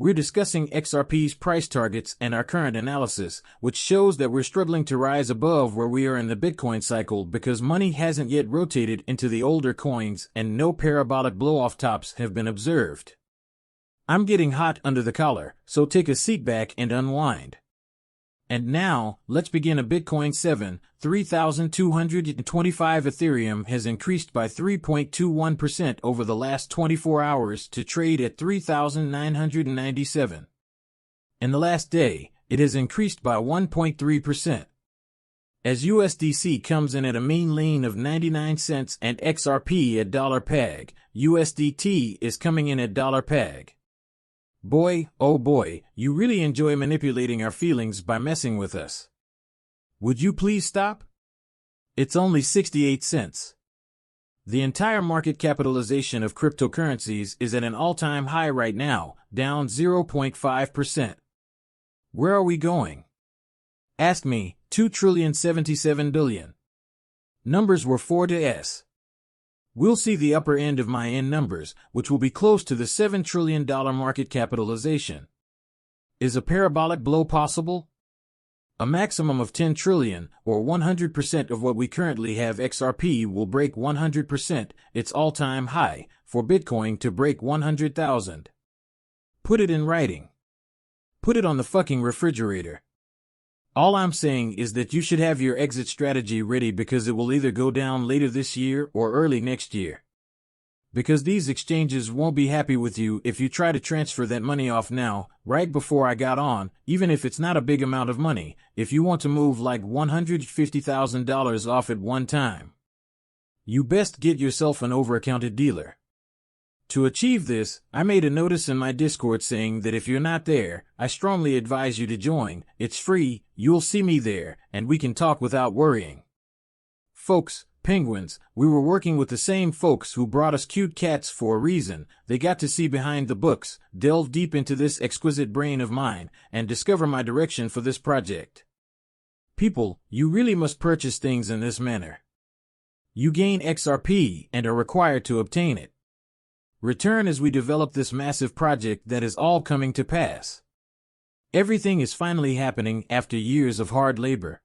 We're discussing XRP's price targets and our current analysis, which shows that we're struggling to rise above where we are in the Bitcoin cycle because money hasn't yet rotated into the older coins and no parabolic blow-off tops have been observed. I'm getting hot under the collar, so take a seat back and unwind. And now, let's begin. A Bitcoin 3,225 Ethereum has increased by 3.21% over the last 24 hours to trade at 3,997. In the last day, it has increased by 1.3%. As USDC comes in at a mean lean of 99 cents and XRP at $peg, USDT is coming in at $peg. Boy, oh boy, you really enjoy manipulating our feelings by messing with us. Would you please stop? It's only 68 cents. The entire market capitalization of cryptocurrencies is at an all-time high right now, down 0.5%. Where are we going? Ask me, $2,077 billion. Numbers were 4 to S. We'll see the upper end of my end numbers, which will be close to the $7 trillion market capitalization. Is a parabolic blow possible? A maximum of 10 trillion, or 100% of what we currently have XRP will break 100%, its all-time high, for Bitcoin to break 100,000. Put it in writing. Put it on the fucking refrigerator. All I'm saying is that you should have your exit strategy ready because it will either go down later this year or early next year. Because these exchanges won't be happy with you if you try to transfer that money off now, right before I got on, even if it's not a big amount of money, if you want to move like $150,000 off at one time. You best get yourself an over-accounted dealer. To achieve this, I made a notice in my Discord saying that if you're not there, I strongly advise you to join. It's free, you'll see me there, and we can talk without worrying. Folks, penguins, we were working with the same folks who brought us cute cats for a reason. They got to see behind the books, delve deep into this exquisite brain of mine, and discover my direction for this project. People, you really must purchase things in this manner. You gain XRP and are required to obtain it. Return as we develop this massive project that is all coming to pass. Everything is finally happening after years of hard labor.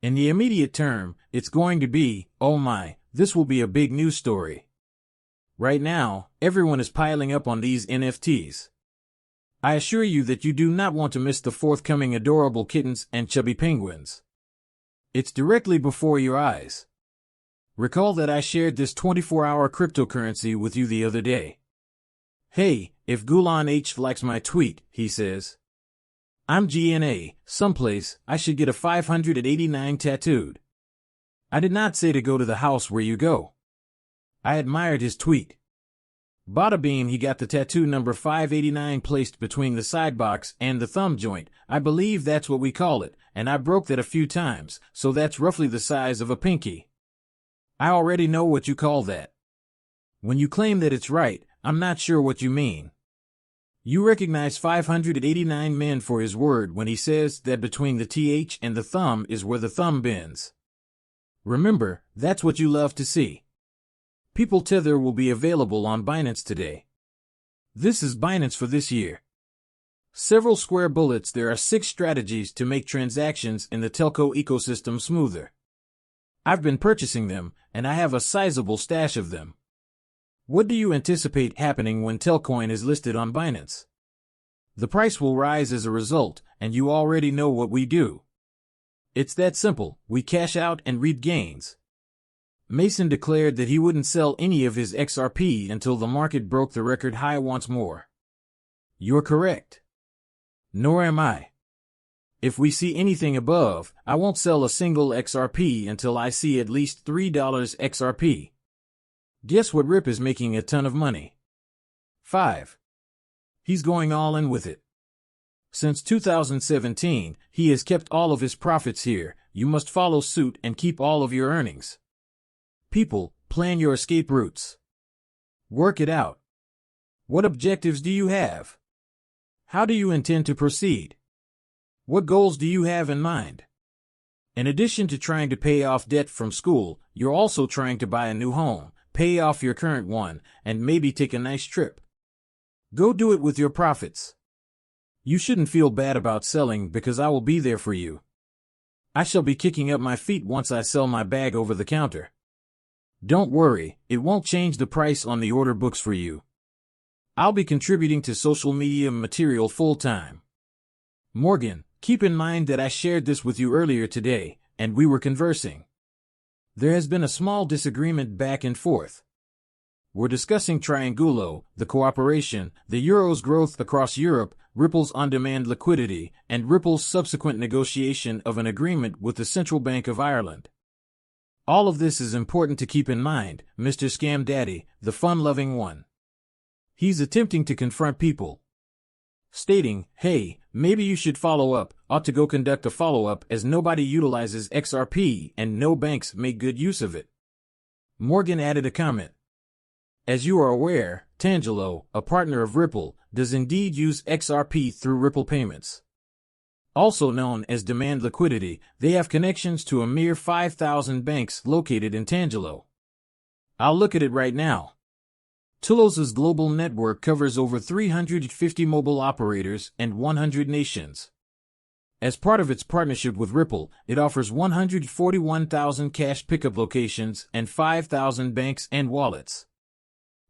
In the immediate term, it's going to be, oh my, this will be a big news story. Right now, everyone is piling up on these NFTs. I assure you that you do not want to miss the forthcoming adorable kittens and chubby penguins. It's directly before your eyes. Recall that I shared this 24-hour cryptocurrency with you the other day. Hey, if Gulan H likes my tweet, he says. I'm GNA, someplace, I should get a 589 tattooed. I did not say to go to the house where you go. I admired his tweet. Bada beam, he got the tattoo number 589 placed between the side box and the thumb joint. I believe that's what we call it, and I broke that a few times, so that's roughly the size of a pinky. I already know what you call that. When you claim that it's right, I'm not sure what you mean. You recognize 589 men for his word when he says that between the TH and the thumb is where the thumb bends. Remember, that's what you love to see. People Tether will be available on Binance today. This is Binance for this year. Several square bullets. There are 6 strategies to make transactions in the telco ecosystem smoother. I've been purchasing them, and I have a sizable stash of them. What do you anticipate happening when Telcoin is listed on Binance? The price will rise as a result, and you already know what we do. It's that simple, we cash out and reap gains. Mason declared that he wouldn't sell any of his XRP until the market broke the record high once more. You're correct. Nor am I. If we see anything above, I won't sell a single XRP until I see at least $3 XRP. Guess what Rip is making a ton of money? 5. He's going all in with it. Since 2017, he has kept all of his profits here. You must follow suit and keep all of your earnings. People, plan your escape routes. Work it out. What objectives do you have? How do you intend to proceed? What goals do you have in mind? In addition to trying to pay off debt from school, you're also trying to buy a new home, pay off your current one, and maybe take a nice trip. Go do it with your profits. You shouldn't feel bad about selling because I will be there for you. I shall be kicking up my feet once I sell my bag over the counter. Don't worry, it won't change the price on the order books for you. I'll be contributing to social media material full-time. Morgan, keep in mind that I shared this with you earlier today, and we were conversing. There has been a small disagreement back and forth. We're discussing Triangulo, the cooperation, the euro's growth across Europe, Ripple's on-demand liquidity, and Ripple's subsequent negotiation of an agreement with the Central Bank of Ireland. All of this is important to keep in mind, Mr. Scam Daddy, the fun-loving one. He's attempting to confront people, stating, hey, maybe you should follow up, ought to go conduct a follow-up as nobody utilizes XRP and no banks make good use of it. Morgan added a comment. As you are aware, Tangelo, a partner of Ripple, does indeed use XRP through Ripple payments. Also known as demand liquidity, they have connections to a mere 5,000 banks located in Tangelo. I'll look at it right now. Tulo's global network covers over 350 mobile operators and 100 nations. As part of its partnership with Ripple, it offers 141,000 cash pickup locations and 5,000 banks and wallets.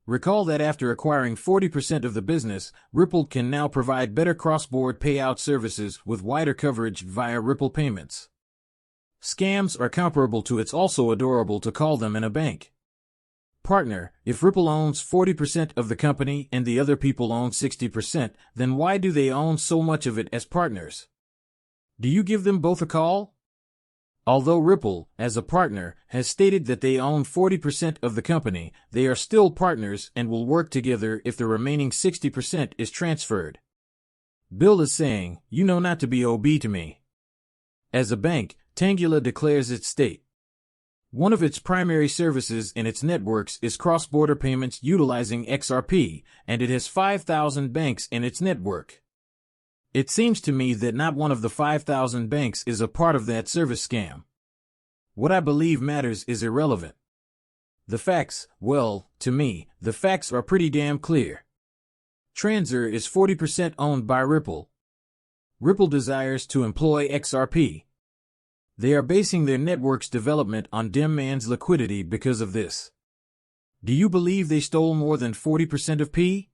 Recall that after acquiring 40% of the business, Ripple can now provide better cross-border payout services with wider coverage via Ripple payments. Scams are comparable to it's also adorable to call them in a bank. Partner, if Ripple owns 40% of the company and the other people own 60%, then why do they own so much of it as partners? Do you give them both a call? Although Ripple, as a partner, has stated that they own 40% of the company, they are still partners and will work together if the remaining 60% is transferred. Bill is saying, you know not to be OB to me. As a bank, Tangula declares its state. One of its primary services in its networks is cross-border payments utilizing XRP, and it has 5,000 banks in its network. It seems to me that not one of the 5,000 banks is a part of that service scam. What I believe matters is irrelevant. The facts, well, to me, the facts are pretty damn clear. Transer is 40% owned by Ripple. Ripple desires to employ XRP. They are basing their network's development on demand's liquidity because of this. Do you believe they stole more than 40% of P?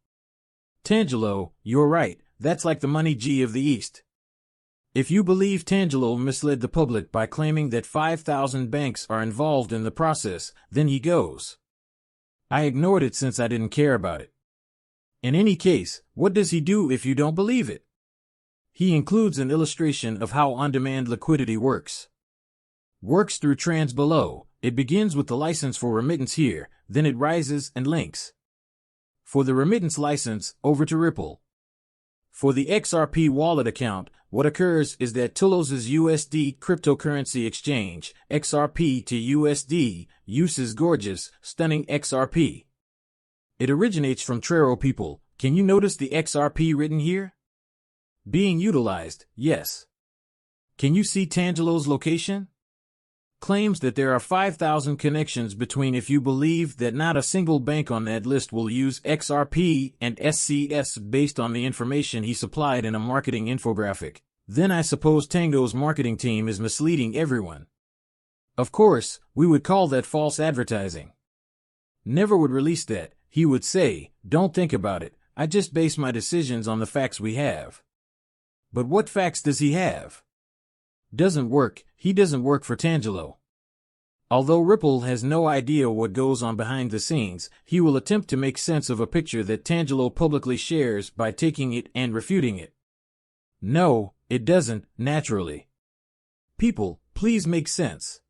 Tangelo, you're right. That's like the money G of the East. If you believe Tangelo misled the public by claiming that 5,000 banks are involved in the process, then he goes. I ignored it since I didn't care about it. In any case, what does he do if you don't believe it? He includes an illustration of how on-demand liquidity works. Works through trans below. It begins with the license for remittance here, then it rises and links. For the remittance license, over to Ripple. For the XRP wallet account, what occurs is that Tulo's USD cryptocurrency exchange, XRP to USD, uses gorgeous, stunning XRP. It originates from Trero people. Can you notice the XRP written here? Being utilized, yes. Can you see Tangelo's location? Claims that there are 5,000 connections between if you believe that not a single bank on that list will use XRP and SCS based on the information he supplied in a marketing infographic. Then I suppose Tangos Marketing team is misleading everyone. Of course, we would call that false advertising. Never would release that. He would say, don't think about it. I just base my decisions on the facts we have. But what facts does he have? Doesn't work. He doesn't work for Tangelo. Although Ripple has no idea what goes on behind the scenes, he will attempt to make sense of a picture that Tangelo publicly shares by taking it and refuting it. No, it doesn't, naturally. People, please make sense.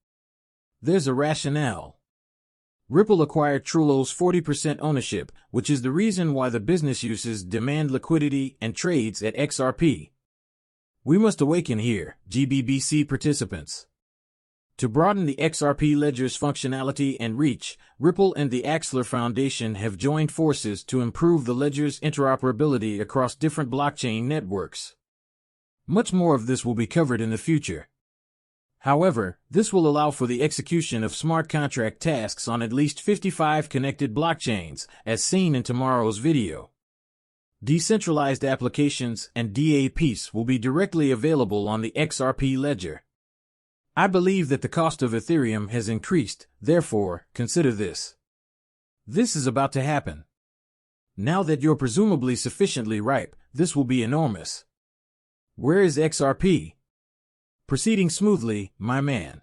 There's a rationale. Ripple acquired Tulo's 40% ownership, which is the reason why the business uses demand liquidity and trades at XRP. We must awaken here, GBBC participants. To broaden the XRP Ledger's functionality and reach, Ripple and the Axler Foundation have joined forces to improve the Ledger's interoperability across different blockchain networks. Much more of this will be covered in the future. However, this will allow for the execution of smart contract tasks on at least 55 connected blockchains, as seen in tomorrow's video. Decentralized applications and DApps will be directly available on the XRP Ledger. I believe that the cost of Ethereum has increased, therefore, consider this. This is about to happen. Now that you're presumably sufficiently ripe, this will be enormous. Where is XRP? Proceeding smoothly, my man.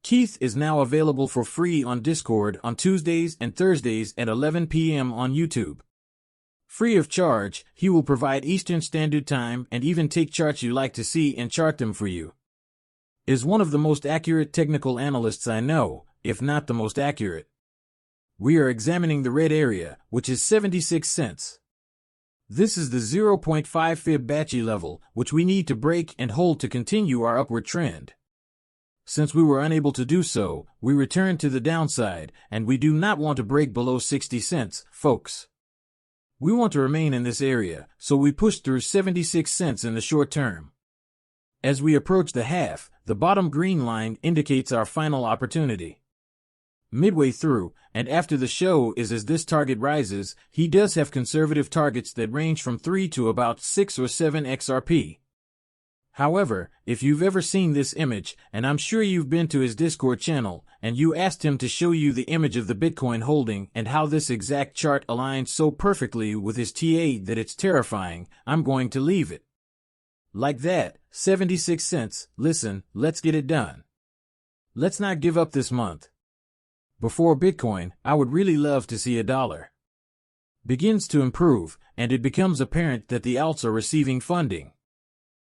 Keith is now available for free on Discord on Tuesdays and Thursdays at 11 p.m. on YouTube. Free of charge, he will provide Eastern Standard Time and even take charts you like to see and chart them for you. Is one of the most accurate technical analysts I know, if not the most accurate. We are examining the red area, which is 76 cents. This is the 0.5 Fibonacci level, which we need to break and hold to continue our upward trend. Since we were unable to do so, we returned to the downside, and we do not want to break below 60 cents, folks. We want to remain in this area, so we push through 76 cents in the short term. As we approach the half, the bottom green line indicates our final opportunity. Midway through, and after the show is as this target rises, he does have conservative targets that range from 3 to about 6 or 7 XRP. However, if you've ever seen this image, and I'm sure you've been to his Discord channel, and you asked him to show you the image of the Bitcoin holding and how this exact chart aligns so perfectly with his TA that it's terrifying, I'm going to leave it. Like that, 76 cents, listen, let's get it done. Let's not give up this month. Before Bitcoin, I would really love to see $1 begins to improve, and it becomes apparent that the alts are receiving funding.